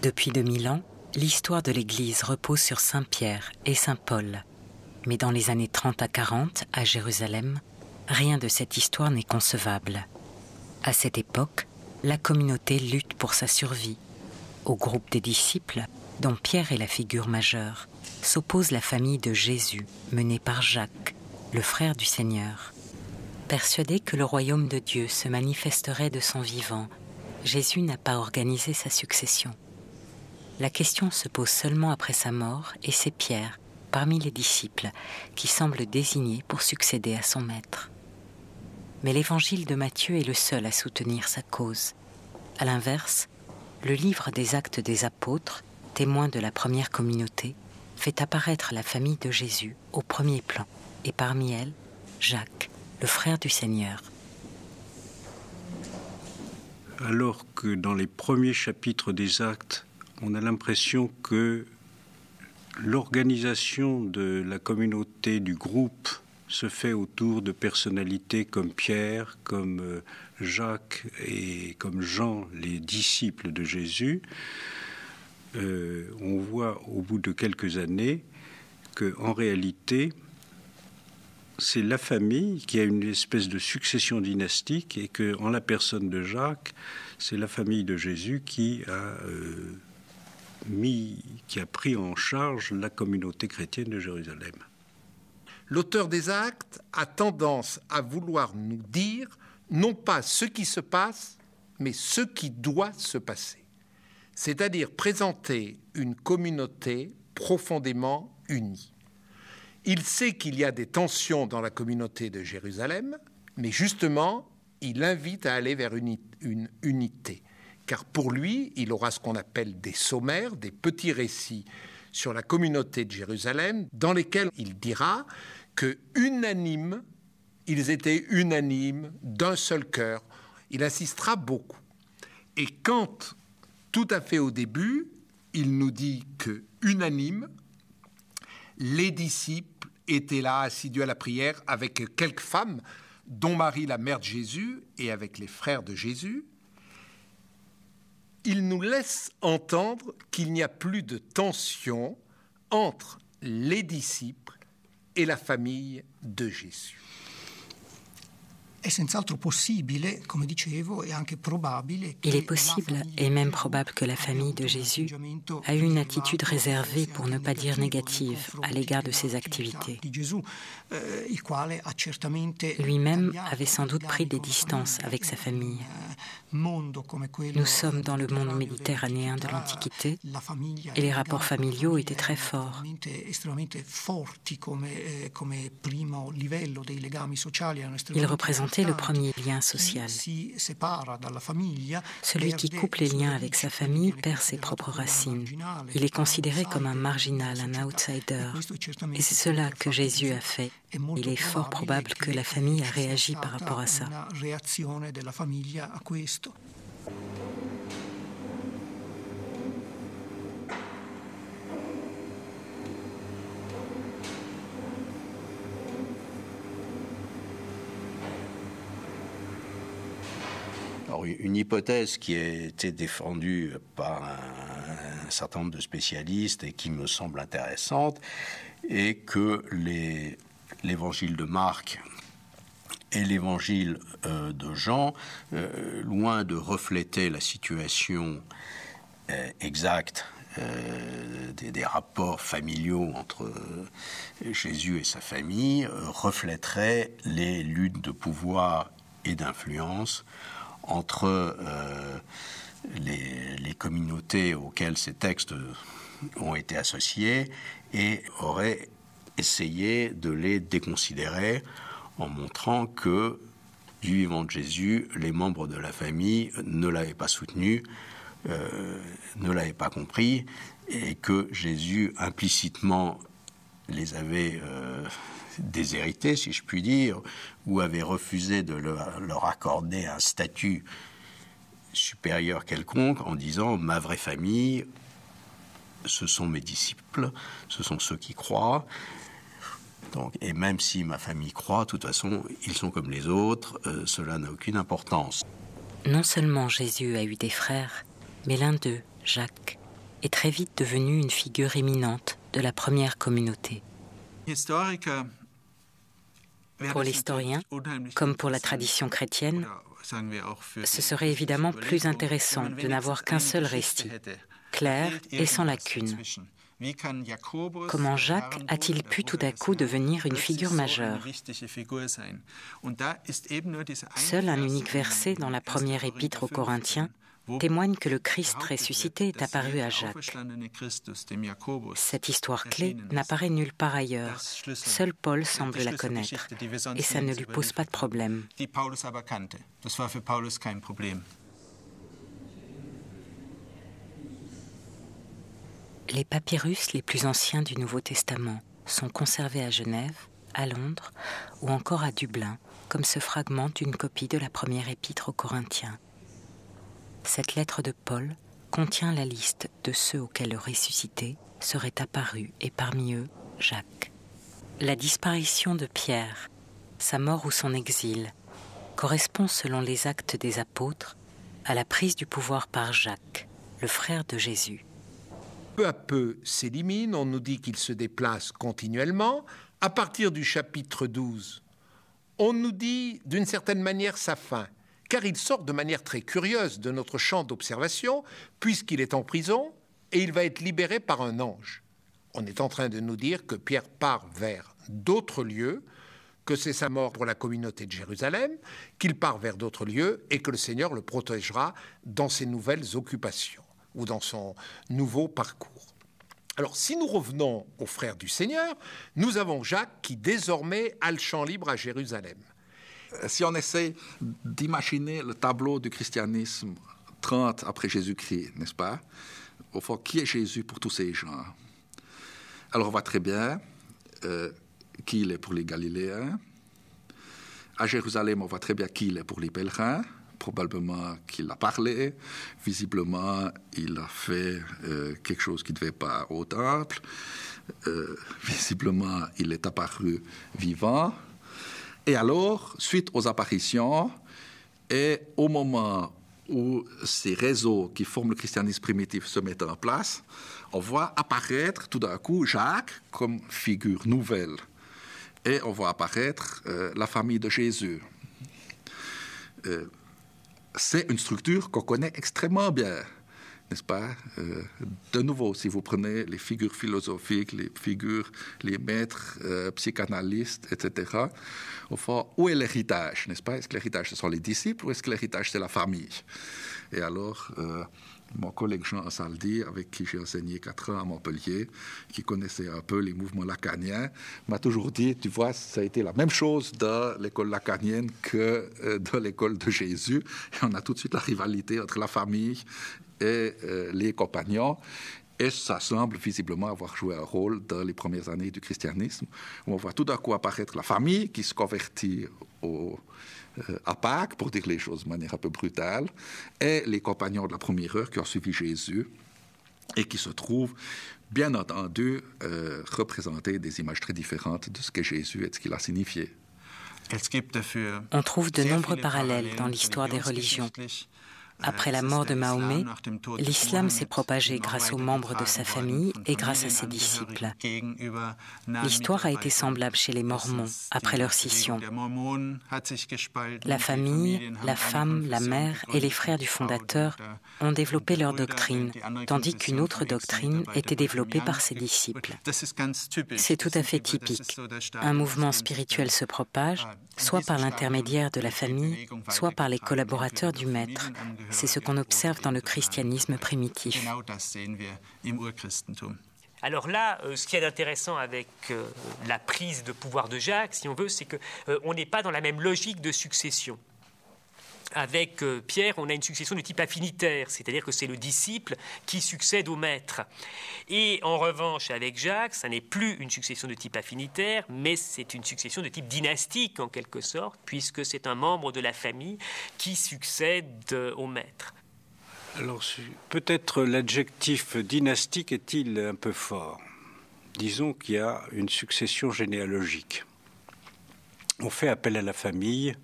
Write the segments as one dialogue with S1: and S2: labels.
S1: Depuis 2000 ans, l'histoire de l'Église repose sur Saint Pierre et Saint Paul. Mais dans les années 30 à 40, à Jérusalem, rien de cette histoire n'est concevable. À cette époque, la communauté lutte pour sa survie. Au groupe des disciples, dont Pierre est la figure majeure, s'oppose la famille de Jésus, menée par Jacques, le frère du Seigneur. Persuadé que le royaume de Dieu se manifesterait de son vivant, Jésus n'a pas organisé sa succession. La question se pose seulement après sa mort et c'est Pierre, parmi les disciples, qui semble désigné pour succéder à son maître. Mais l'évangile de Matthieu est le seul à soutenir sa cause. À l'inverse, le livre des Actes des Apôtres, témoin de la première communauté, fait apparaître la famille de Jésus au premier plan, et parmi elles, Jacques, le frère du Seigneur.
S2: Alors que dans les premiers chapitres des Actes, on a l'impression que l'organisation de la communauté, du groupe, se fait autour de personnalités comme Pierre, comme Jacques et comme Jean, les disciples de Jésus, on voit au bout de quelques années qu'en réalité, c'est la famille qui a une espèce de succession dynastique et qu'en la personne de Jacques, c'est la famille de Jésus qui a pris en charge la communauté chrétienne de Jérusalem.
S3: L'auteur des Actes a tendance à vouloir nous dire non pas ce qui se passe, mais ce qui doit se passer. C'est-à-dire présenter une communauté profondément unie. Il sait qu'il y a des tensions dans la communauté de Jérusalem, mais justement, il invite à aller vers une unité. Car pour lui, il aura ce qu'on appelle des sommaires, des petits récits sur la communauté de Jérusalem, dans lesquels il dira que ils étaient unanimes, d'un seul cœur. Il insistera beaucoup. Et quand, tout à fait au début, il nous dit que unanime, les disciples étaient là, assidus à la prière, avec quelques femmes, dont Marie, la mère de Jésus, et avec les frères de Jésus, il nous laisse entendre qu'il n'y a plus de tension entre les disciples et la famille de Jésus.
S4: Il
S1: est possible et même probable que la famille de Jésus a eu une attitude réservée, pour ne pas dire négative, à l'égard de ses activités. Lui-même avait sans doute pris des distances avec sa famille. Nous sommes dans le monde méditerranéen de l'Antiquité et les rapports familiaux étaient très forts. Il représentait le premier lien social. Celui qui coupe les liens avec sa famille perd ses propres racines. Il est considéré comme un marginal, un outsider. Et c'est cela que Jésus a fait. Il est fort probable que la famille a réagi par rapport à ça.
S5: Alors, une hypothèse qui a été défendue par un certain nombre de spécialistes et qui me semble intéressante est que l'évangile de Marc et l'évangile de Jean, loin de refléter la situation exacte des rapports familiaux entre Jésus et sa famille, reflèteraient les luttes de pouvoir et d'influence entre les communautés auxquelles ces textes ont été associés et auraient essayé de les déconsidérer en montrant que, du vivant de Jésus, les membres de la famille ne l'avaient pas soutenu, ne l'avaient pas compris, et que Jésus implicitement les avait déshérités, si je puis dire, ou avait refusé de leur accorder un statut supérieur quelconque en disant « ma vraie famille, ce sont mes disciples, ce sont ceux qui croient ». Donc, et même si ma famille croit, de toute façon, ils sont comme les autres, cela n'a aucune importance.
S1: Non seulement Jésus a eu des frères, mais l'un d'eux, Jacques, est très vite devenu une figure éminente de la première communauté. Pour l'historien, comme pour la tradition chrétienne, ce serait évidemment plus intéressant de n'avoir qu'un seul récit, clair et sans lacune. Comment Jacques a-t-il pu tout à coup devenir une figure majeure? Seul un unique verset dans la première épître aux Corinthiens témoigne que le Christ ressuscité est apparu à Jacques. Cette histoire clé n'apparaît nulle part ailleurs. Seul Paul semble la connaître, et ça ne lui pose pas de problème. Les papyrus les plus anciens du Nouveau Testament sont conservés à Genève, à Londres ou encore à Dublin, comme ce fragment d'une copie de la première épître aux Corinthiens. Cette lettre de Paul contient la liste de ceux auxquels le ressuscité serait apparu, et parmi eux, Jacques. La disparition de Pierre, sa mort ou son exil, correspond selon les Actes des Apôtres à la prise du pouvoir par Jacques, le frère de Jésus.
S3: Peu à peu s'élimine, on nous dit qu'il se déplace continuellement. À partir du chapitre 12, on nous dit d'une certaine manière sa fin, car il sort de manière très curieuse de notre champ d'observation, puisqu'il est en prison et il va être libéré par un ange. On est en train de nous dire que Pierre part vers d'autres lieux, que c'est sa mort pour la communauté de Jérusalem, qu'il part vers d'autres lieux et que le Seigneur le protégera dans ses nouvelles occupations ou dans son nouveau parcours. Alors, si nous revenons aux frères du Seigneur, nous avons Jacques qui désormais a le champ libre à Jérusalem.
S6: Si on essaie d'imaginer le tableau du christianisme 30 après Jésus-Christ, n'est-ce pas? Au fond, qui est Jésus pour tous ces gens? Alors, on voit très bien qui il est pour les Galiléens. À Jérusalem, on voit très bien qui il est pour les pèlerins. Probablement qu'il a parlé. Visiblement, il a fait quelque chose qui ne devait pas au temple. Visiblement, il est apparu vivant. Et alors, suite aux apparitions, et au moment où ces réseaux qui forment le christianisme primitif se mettent en place, on voit apparaître tout d'un coup Jacques comme figure nouvelle. Et on voit apparaître la famille de Jésus. C'est une structure qu'on connaît extrêmement bien, n'est-ce pas? De nouveau, si vous prenez les figures philosophiques, les maîtres psychanalystes, etc., au fond, où est l'héritage, n'est-ce pas? Est-ce que l'héritage, ce sont les disciples ou est-ce que l'héritage, c'est la famille? Et alors, mon collègue Jean Assaldi, avec qui j'ai enseigné 4 ans à Montpellier, qui connaissait un peu les mouvements lacaniens, m'a toujours dit, tu vois, ça a été la même chose dans l'école lacanienne que dans l'école de Jésus. Et on a tout de suite la rivalité entre la famille et les compagnons. Et ça semble visiblement avoir joué un rôle dans les premières années du christianisme, où on voit tout d'un coup apparaître la famille qui se convertit à Pâques, pour dire les choses de manière un peu brutale, et les compagnons de la première heure qui ont suivi Jésus et qui se trouvent, bien entendu, représenter des images très différentes de ce qu'est Jésus et de ce qu'il a signifié.
S1: On trouve de nombreux parallèles dans l'histoire des religions. Après la mort de Mahomet, l'islam s'est propagé grâce aux membres de sa famille et grâce à ses disciples. L'histoire a été semblable chez les Mormons après leur scission. La famille, la femme, la mère et les frères du fondateur ont développé leur doctrine, tandis qu'une autre doctrine était développée par ses disciples. C'est tout à fait typique. Un mouvement spirituel se propage, soit par l'intermédiaire de la famille, soit par les collaborateurs du maître. C'est ce qu'on observe dans le christianisme primitif.
S7: Alors là, ce qui est intéressant avec la prise de pouvoir de Jacques, si on veut, c'est qu'on n'est pas dans la même logique de succession. Avec Pierre, on a une succession de type affinitaire, c'est-à-dire que c'est le disciple qui succède au maître. Et en revanche, avec Jacques, ça n'est plus une succession de type affinitaire, mais c'est une succession de type dynastique, en quelque sorte, puisque c'est un membre de la famille qui succède au maître.
S2: Alors, peut-être l'adjectif dynastique est-il un peu fort. Disons qu'il y a une succession généalogique. On fait appel à la famille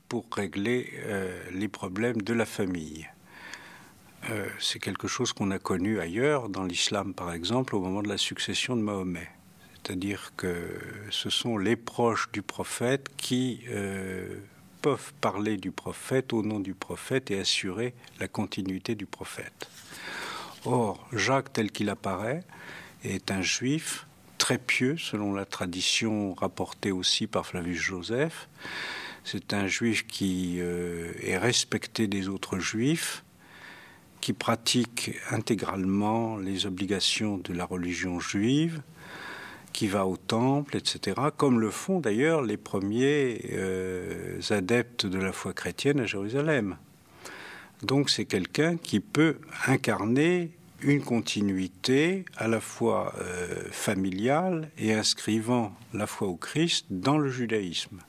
S2: pour régler les problèmes de la famille. c'est quelque chose qu'on a connu ailleurs, dans l'islam par exemple, au moment de la succession de Mahomet. C'est-à-dire que ce sont les proches du prophète qui peuvent parler du prophète au nom du prophète et assurer la continuité du prophète. Or, Jacques, tel qu'il apparaît, est un juif très pieux, selon la tradition rapportée aussi par Flavius Joseph. C'est un juif qui est respecté des autres juifs, qui pratique intégralement les obligations de la religion juive, qui va au temple, etc., comme le font d'ailleurs les premiers adeptes de la foi chrétienne à Jérusalem. Donc c'est quelqu'un qui peut incarner une continuité à la fois familiale et inscrivant la foi au Christ dans le judaïsme.